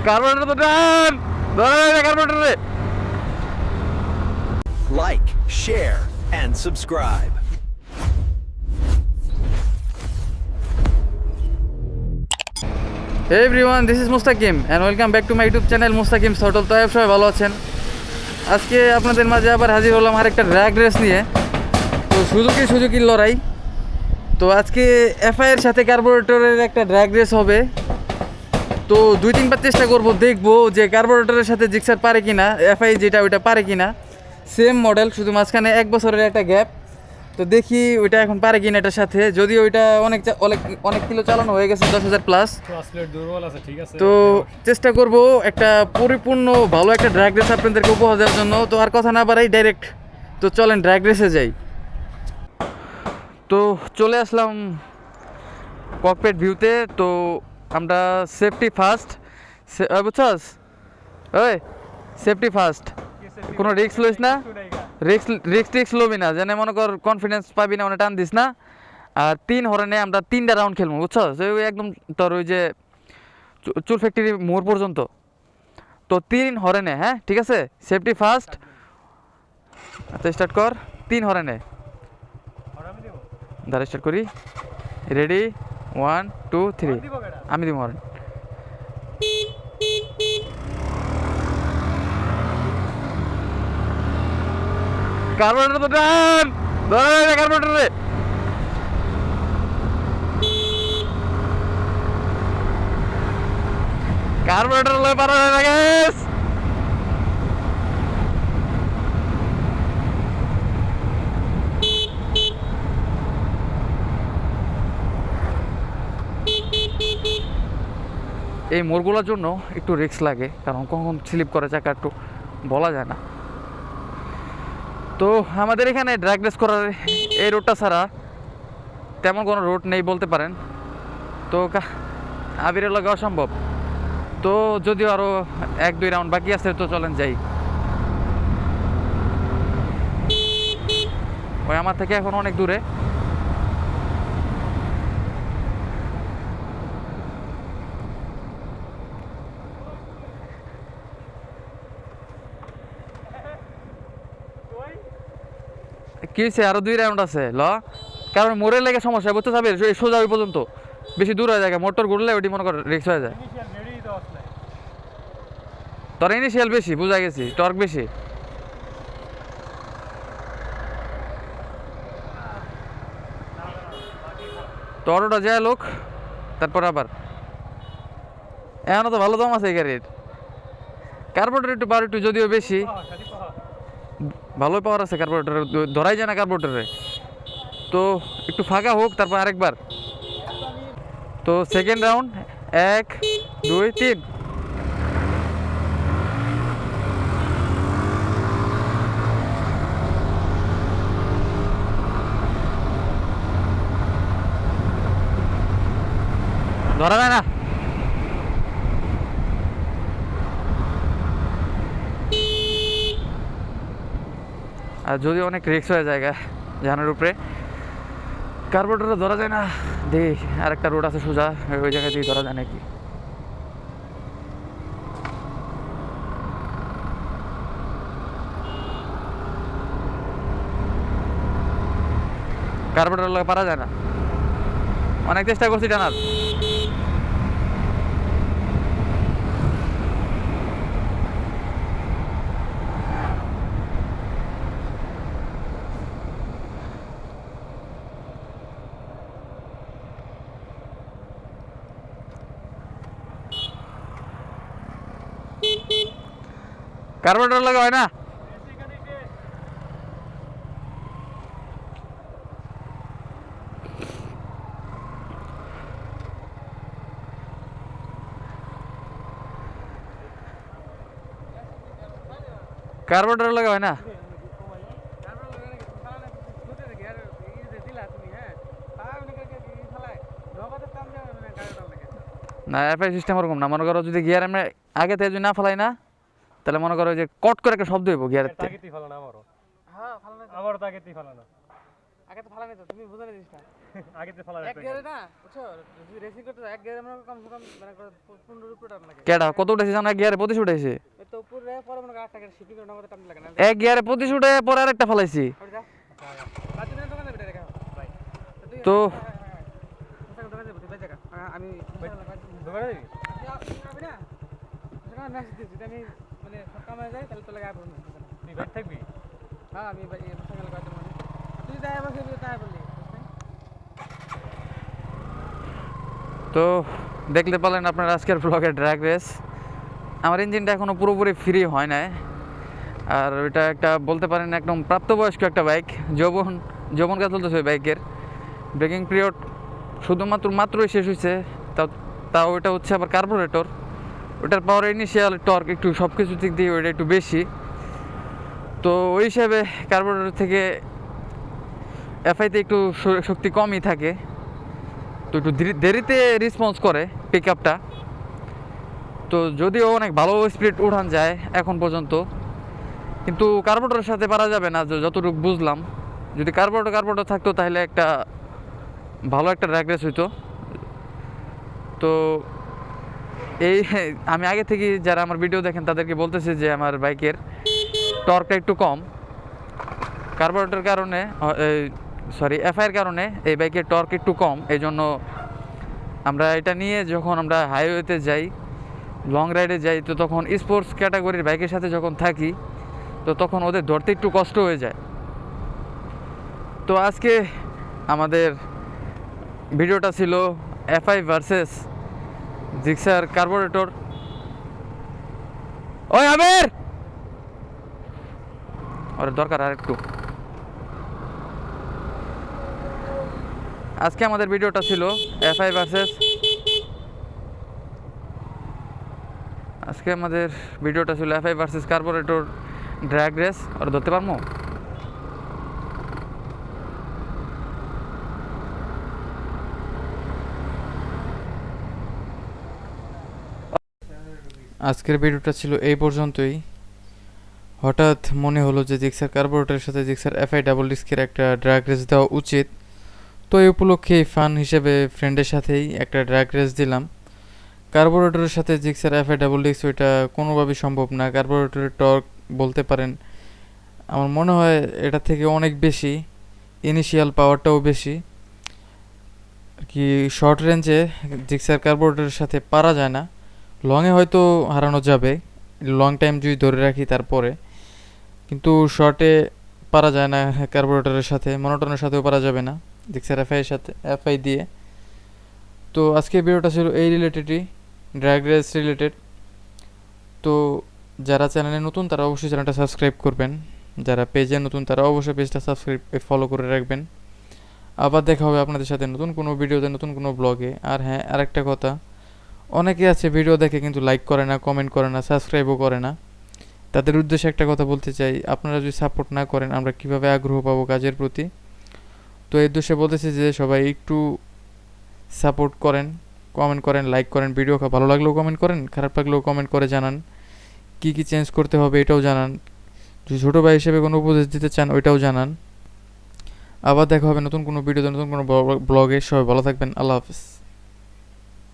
Carburettor তো টান ধরে কার্বোরেটরে। Like, share, and subscribe. Hey everyone, this is Mustaqim and welcome back to my YouTube channel Mustaqim's Hotel. তো সবাই ভালো আছেন? আজকে আপনাদের মাঝে আবার হাজির হলাম আরেকটা ড্র্যাগ রেস নিয়ে। তো সুজুকির লড়াই। তো আজকে এফআই এর সাথে কার্বোরেটরের একটা ড্র্যাগ রেস হবে। তো 2-3 বার চেষ্টা করব, দেখবো যে কার্বোরেটরের সাথে জিক্সার পারে কিনা, এফআই যেটা ওইটা পারে কিনা। সেম মডেল, শুধু মাঝখানে 1 বছরের একটা গ্যাপ। তো দেখি ওইটা এখন পারে কিনা এটার সাথে, যদিও ওইটা অনেক কিলো চালানো হয়ে গেছে, 10,000 প্লাস। তো চেষ্টা করব একটা পরিপূর্ণ ভালো একটা ড্র্যাগ রেস আপনাদেরকে উপহার দেওয়ার জন্য। তো আর কথা না বাড়াই ডাইরেক্ট তো চলেন ড্র্যাগ রেসে যাই। তো চলে আসলাম ককপিট ভিউতে। তো আমরা সেফটি ফার্স্ট, বুঝছস? ওই সেফটি ফার্স্ট, কোনো রিস্ক লইস না, রিক্স লবি না, যেন মনে কর কনফিডেন্স পাবি না, মানে টান দিস না। আর 3 হরনে আমরা 3টা রাউন্ড খেলবো, বুঝছস? ওই একদম তোর ওই যে চুল ফ্যাক্টরি মোড় পর্যন্ত। তো 3 হরনে, হ্যাঁ ঠিক আছে, সেফটি ফার্স্ট। আচ্ছা স্টার্ট কর, 3 হরনে দাঁড়া, স্টার্ট করি। রেডি 1 2 3। আমি দিব হরেন। কার্বোরেটর তো টান ধরে কার্বোরেটরে। কার্বোরেটর লয়ে পারা যায় না গাইস। এই মোড়গুলোর জন্য একটু রিস্ক লাগে, কারণ কখন স্লিপ করে চাকা একটু বলা যায় না। তো আমাদের এখানে ড্র্যাগ রেস করার এই রোডটা ছাড়া তেমন কোনো রোড নেই বলতে পারেন। তো আবিরের লগে অসম্ভব। তো যদিও আরও 1-2 রাউন্ড বাকি আছে, তো চলেন যাই। ওই আমার থেকে এখন অনেক দূরে। কি হয়েছে, আরো 2 রাউন্ড আছে ল। কারণ মোড়ের লেগে সমস্যা, বুঝতে যাবে সোজা ওই পর্যন্ত, বেশি দূর হয়ে যায়, মোটর ঘুরলে ওইটি মনে কর রিক্স হয়ে যায়। তোর ইনিশিয়াল বেশি, বুঝা গেছি, টর্ক বেশি। তো অটোটা যায় লোক, তারপর আবার এখনও তো ভালো দাম আছে এই গাড়ির। কার্বোরেটর একটু পাওয়ার একটু যদিও বেশি, ভালোই পাওয়ার আছে কার্বোরেটরে, ধরাই যায় না কার্বোরেটরে। তো একটু ফাঁকা হোক, তারপর আরেকবার। তো সেকেন্ড রাউন্ড 1 2 3। ধরা যায় না। আর যদি অনেক রিস্ক হয়ে যায় জাহানের উপরে, কার্বোরেটরে ধরা যায় না। দেখ আরেকটা রোড আছে সোজা, ওই জায়গায় দিয়ে ধরা যায় নাকি। কার্বোরেটর লাগে পারা যায় না, অনেক চেষ্টা করছি টানার। কার্বোরেটর লাগা হয় না। কার্বোরেটর লাগা হয় না। না এফআই সিস্টেম ওরকম না, মনে করো যদি গিয়ার আমরা আগে থেকে যদি না ফেলাই না, তাহলে মনে করো যে কট করে একটা শব্দ হইব গিয়ারের থেকে। আমারও। হ্যাঁ ফালানো, আমারও তো আগেতেই ফালানো। আগে তো ফালানি তো, তুমি বুঝালে দিস না। আগে তো ফলা এক গিয়ারে না বুঝছো যদি রেসিং করতে এক গিয়ারে আমরা কমসে কম মানে 15 রুপি টান লাগে কেডা কত উঠেছে জানো? এক গিয়ারে 25 উঠেছে। এই তো উপরে পরে মনে 8 টাকা শিপিং এর নামে টান লাগে না এক গিয়ারে 25 উঠে পরে আরেকটা ফেলাইছি। আপনি যা রাতে দিনের দোকানে বেটা রেখা ভাই তো দোকানে যাবো ভাই জায়গা আমি দোকানে যাবি আমি না সেখানে মেসেজ দিচ্ছি যদি আমি মানে কামে যাই তাহলে তো লাগা পড়বে তুই বাইক থাকবি হ্যাঁ আমি ভাই সকালে কাজ মানে তুই যাই বসে তাই বললি তো দেখতে পেলেন আপনার আজকের ব্লগে ড্র্যাগ রেস। আমার ইঞ্জিনটা এখনও পুরোপুরি ফ্রি হয় নাই, আর এটা একটা বলতে পারেন একদম প্রাপ্তবয়স্ক একটা বাইক। যৌবন কাজ চলতেছে ওই বাইকের। ব্রেকিং পিরিয়ড মাত্রই শেষ হয়েছে, তাও এটা হচ্ছে আবার কার্বোরেটর। ওটার পাওয়ার ইনিশিয়াল টর্ক একটু সব কিছু দিক দিয়ে ওইটা একটু বেশি। তো ওই হিসাবে কার্বোরেটর থেকে এফআইতে একটু শক্তি কমই থাকে, তো একটু দেরিতে রেসপন্স করে পিক আপটা। তো যদিও অনেক ভালো স্পিড উঠান যায় এখন পর্যন্ত, কিন্তু কার্বোরেটরের সাথে পারা যাবে না যতটুকু বুঝলাম। যদি কার্বোরেটর থাকতো তাহলে একটা ভালো একটা ড্র্যাগ রেস হইতো। তো এই আমি আগে থেকে যারা আমার ভিডিও দেখেন তাদেরকে বলতেছি যে আমার বাইকের টর্কটা একটু কম কার্বোরেটরের কারণে, এফআইয়ের কারণে এই বাইকের টর্ক একটু কম। এই জন্য আমরা এটা নিয়ে যখন আমরা হাইওয়েতে যাই, লং রাইডে যাই, তো তখন স্পোর্টস ক্যাটাগরির বাইকের সাথে যখন থাকি তো তখন ওদের ধরতে একটু কষ্ট হয়ে যায়। তো আজকে আমাদের ভিডিওটা ছিল এফআই ভার্সেস জিক্সার কার্বোরেটর। ওই আমির, ওর দরকার আর একটু। আজকে আমাদের ভিডিওটা ছিল FI versus carburettor drag race. আর ধরতে পারবো? আজকের ভিডিওটা ছিল এই পর্যন্তই। হঠাৎ মনে হলো যে জিক্সার কার্বোরেটরের সাথে জিক্সার এফআই ডাবল ডিস্কের একটা ড্র্যাগ রেস দেওয়া উচিত। তো এই উপলক্ষে ফান হিসেবে ফ্রেন্ডের সাথেই একটা ড্র্যাগ রেস দিলাম। কার্বোরেটরের সাথে জিক্সার এফআই ডাবল ডিস্ক ওইটা কোনোভাবেই সম্ভব না। কার্বোরেটরের টর্ক বলতে পারেন আমার মনে হয় এটা থেকে অনেক বেশি, ইনিশিয়াল পাওয়ারটাও বেশি। কি শর্ট রেঞ্জে জিক্সার কার্বোরেটরের সাথে পারা যায় না, লংয়ে হয়তো হারানো যাবে লং টাইম যদি ধরে রাখি তারপরে, কিন্তু শর্টে পারা যায় না কার্বোরেটরের সাথে, মনোটনের সাথেও পারা যাবে না জিক্সার এফআই দিয়ে। তো আজকে ভিডিওটা ছিল এই রিলেটেডই, ড্র্যাগ রেস রিলেটেড। তো যারা চ্যানেলে নতুন তারা অবশ্যই চ্যানেলটা সাবস্ক্রাইব করবেন, যারা পেজে নতুন তারা অবশ্যই পেজটা ফলো করে রাখবেন। আবার দেখা হবে আপনাদের সাথে নতুন কোনো ভিডিওতে, নতুন কোনো ব্লগে। আর হ্যাঁ, আরেকটা কথা, অনেকে আছে ভিডিও দেখে কিন্তু লাইক করে না, কমেন্ট করে না, সাবস্ক্রাইবও করে না। তাদের উদ্দেশ্যে একটা কথা বলতে চাই, আপনারা যদি সাপোর্ট না করেন আমরা কিভাবে আগ্রহ পাবো কাজের প্রতি। তো এই উদ্দেশ্যে বলতেছি যে সবাই একটু সাপোর্ট করেন, কমেন্ট করেন, লাইক করেন, ভিডিও ভালো লাগলেও কমেন্ট করেন, খারাপ লাগলেও কমেন্ট করে জানান, কি কি চেঞ্জ করতে হবে এটাও জানান। যদি ছোটো ভাই হিসেবে কোনো উপদেশ দিতে চান ওইটাও জানান। আবার দেখা হবে নতুন কোনো ভিডিওতে, নতুন কোনো ব্লগে। সবাই ভালো থাকবেন, আল্লাহ হাফেজ।